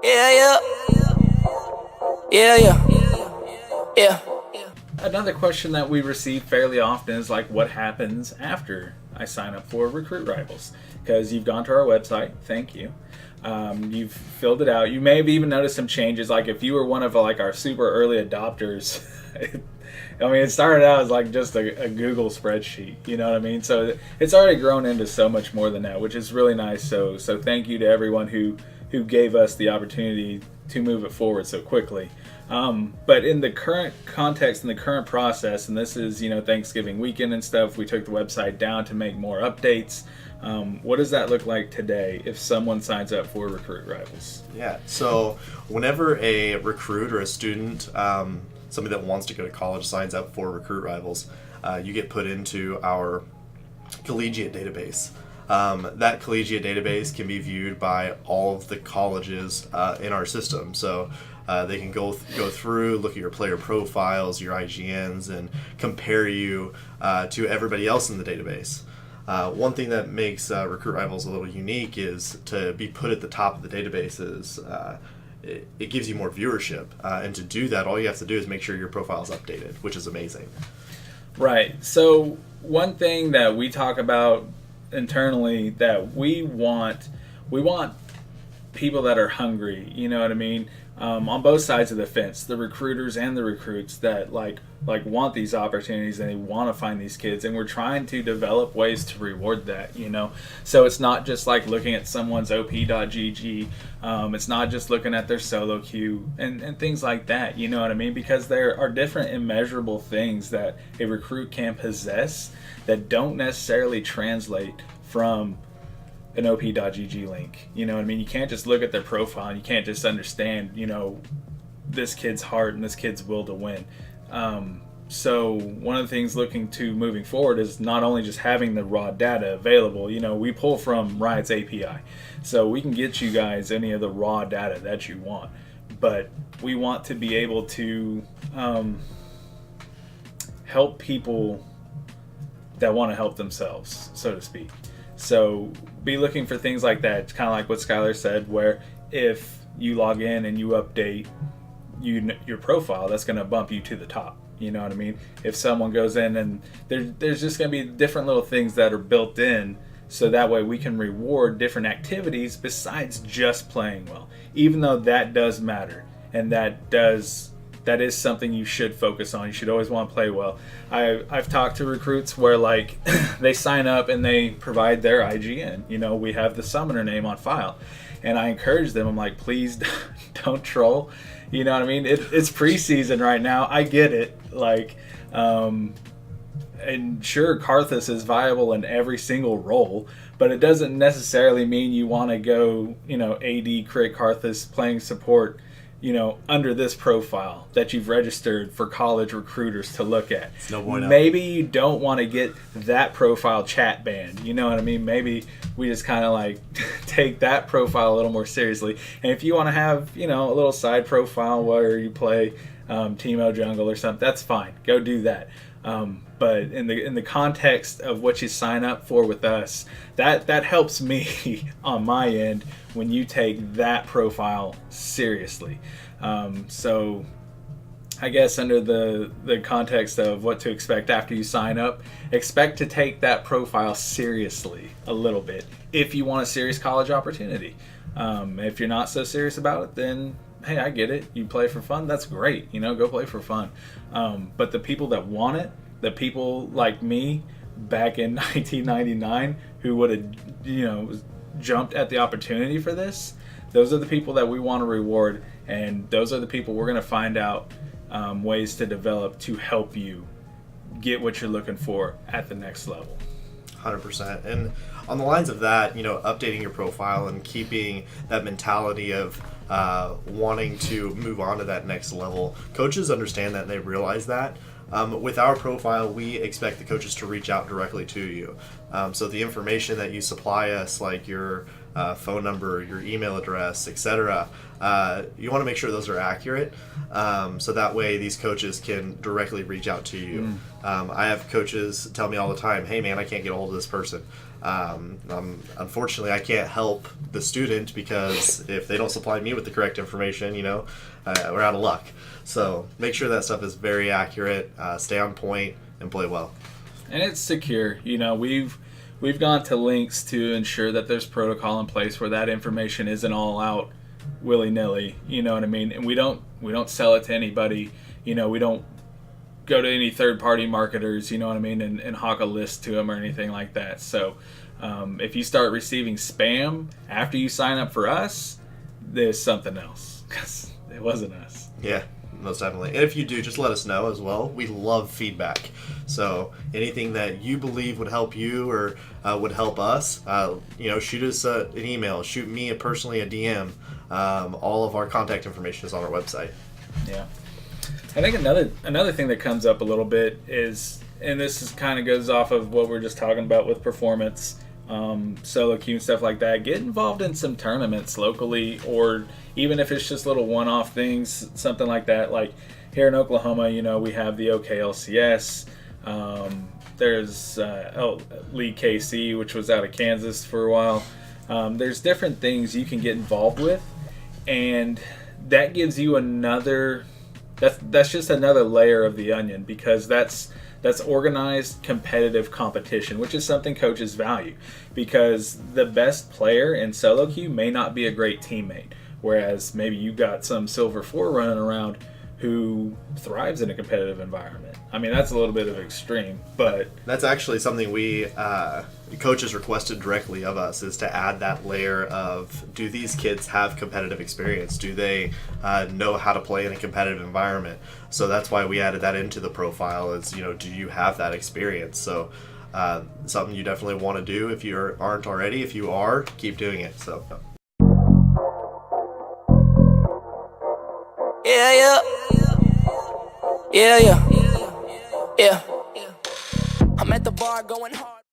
Yeah, yeah. Yeah, yeah. Yeah. Another question that we receive fairly often is like, what happens after I sign up for Recruit Rivals? Because you've gone to our website, thank you. You've filled it out. You may have even noticed some changes. Like if you were one of like our super early adopters, I mean, it started out as like just a Google spreadsheet. You know what I mean? So it's already grown into so much more than that, which is really nice. So thank you to everyone who gave us the opportunity to move it forward so quickly. But in the current context, in the current process, and this is, Thanksgiving weekend and stuff, we took the website down to make more updates. What does that look like today if someone signs up for Recruit Rivals? Yeah, so whenever a recruit or a student, somebody that wants to go to college signs up for Recruit Rivals, you get put into our collegiate database. That collegiate database can be viewed by all of the colleges in our system. So they can go through, look at your player profiles, your IGNs, and compare you to everybody else in the database. One thing that makes Recruit Rivals a little unique is to be put at the top of the databases. It gives you more viewership, and to do that, all you have to do is make sure your profile is updated, which is amazing. Right. So one thing that we talk about internally that we want people that are hungry. You know what I mean? On both sides of the fence, the recruiters and the recruits that like want these opportunities and they want to find these kids, and we're trying to develop ways to reward that, so it's not just like looking at someone's op.gg, it's not just looking at their solo queue and things like that, you know what I mean, because there are different immeasurable things that a recruit can possess that don't necessarily translate from an op.gg link. You know what I mean? You can't just look at their profile and you can't just understand, this kid's heart and this kid's will to win. So one of the things looking to moving forward is not only just having the raw data available. We pull from Riot's API, so we can get you guys any of the raw data that you want, but we want to be able to help people that want to help themselves, so to speak. So be looking for things like that. It's kind of like what Skylar said, where if you log in and you update your profile, that's going to bump you to the top. You know what I mean? If someone goes in and there's just going to be different little things that are built in, so that way we can reward different activities besides just playing well, even though that does matter, and that is something you should focus on. You should always want to play well. I've talked to recruits where like they sign up and they provide their IGN. We have the summoner name on file, and I encourage them. I'm like, please don't troll. You know what I mean? It's preseason right now. I get it. Like, and sure, Karthus is viable in every single role, but it doesn't necessarily mean you want to go, AD crit Karthus playing support, under this profile that you've registered for college recruiters to look at. No bueno. Maybe you don't want to get that profile chat banned. You know what I mean? Maybe we just kind of like take that profile a little more seriously. And if you want to have, a little side profile where you play Teemo jungle or something, that's fine. Go do that. But in the context of what you sign up for with us, that helps me on my end when you take that profile seriously. So I guess under the context of what to expect after you sign up, expect to take that profile seriously a little bit if you want a serious college opportunity. If you're not so serious about it, then hey, I get it. You play for fun, that's great. Go play for fun. But the people that want it, the people like me back in 1999 who would have, jumped at the opportunity for this, those are the people that we want to reward, and those are the people we're going to find out ways to develop to help you get what you're looking for at the next level. 100%. And on the lines of that, updating your profile and keeping that mentality of wanting to move on to that next level, coaches understand that and they realize that. With our profile, we expect the coaches to reach out directly to you. So the information that you supply us, like your phone number, your email address, etc., you want to make sure those are accurate, so that way these coaches can directly reach out to you. I have coaches tell me all the time, hey man, I can't get a hold of this person. Unfortunately, I can't help the student because if they don't supply me with the correct information, we're out of luck. So make sure that stuff is very accurate, stay on point, and play well. And it's secure. We've gone to lengths to ensure that there's protocol in place where that information isn't all out willy-nilly. You know what I mean? And we don't sell it to anybody. We don't go to any third-party marketers, you know what I mean, and hawk a list to them or anything like that. So if you start receiving spam after you sign up for us, there's something else, because it wasn't us. Yeah, most definitely. And if you do, just let us know as well. We love feedback. So anything that you believe would help you or would help us, shoot us an email, shoot me personally a DM. All of our contact information is on our website. Yeah. I think another thing that comes up a little bit is, and this is kind of goes off of what we're just talking about with performance, solo queue and stuff like that. Get involved in some tournaments locally, or even if it's just little one-off things, something like that. Like here in Oklahoma, we have the OKLCS. There's League KC, which was out of Kansas for a while. There's different things you can get involved with, and that gives you another. That's just another layer of the onion, because that's organized competitive competition, which is something coaches value, because the best player in solo queue may not be a great teammate, whereas maybe you got some Silver 4 running around who thrives in a competitive environment. I mean, that's a little bit of extreme, but that's actually something we coaches requested directly of us, is to add that layer of, do these kids have competitive experience? Do they know how to play in a competitive environment? So that's why we added that into the profile, is, do you have that experience? So something you definitely want to do if you aren't already. If you are, keep doing it. So Yeah. I'm at the bar going hard.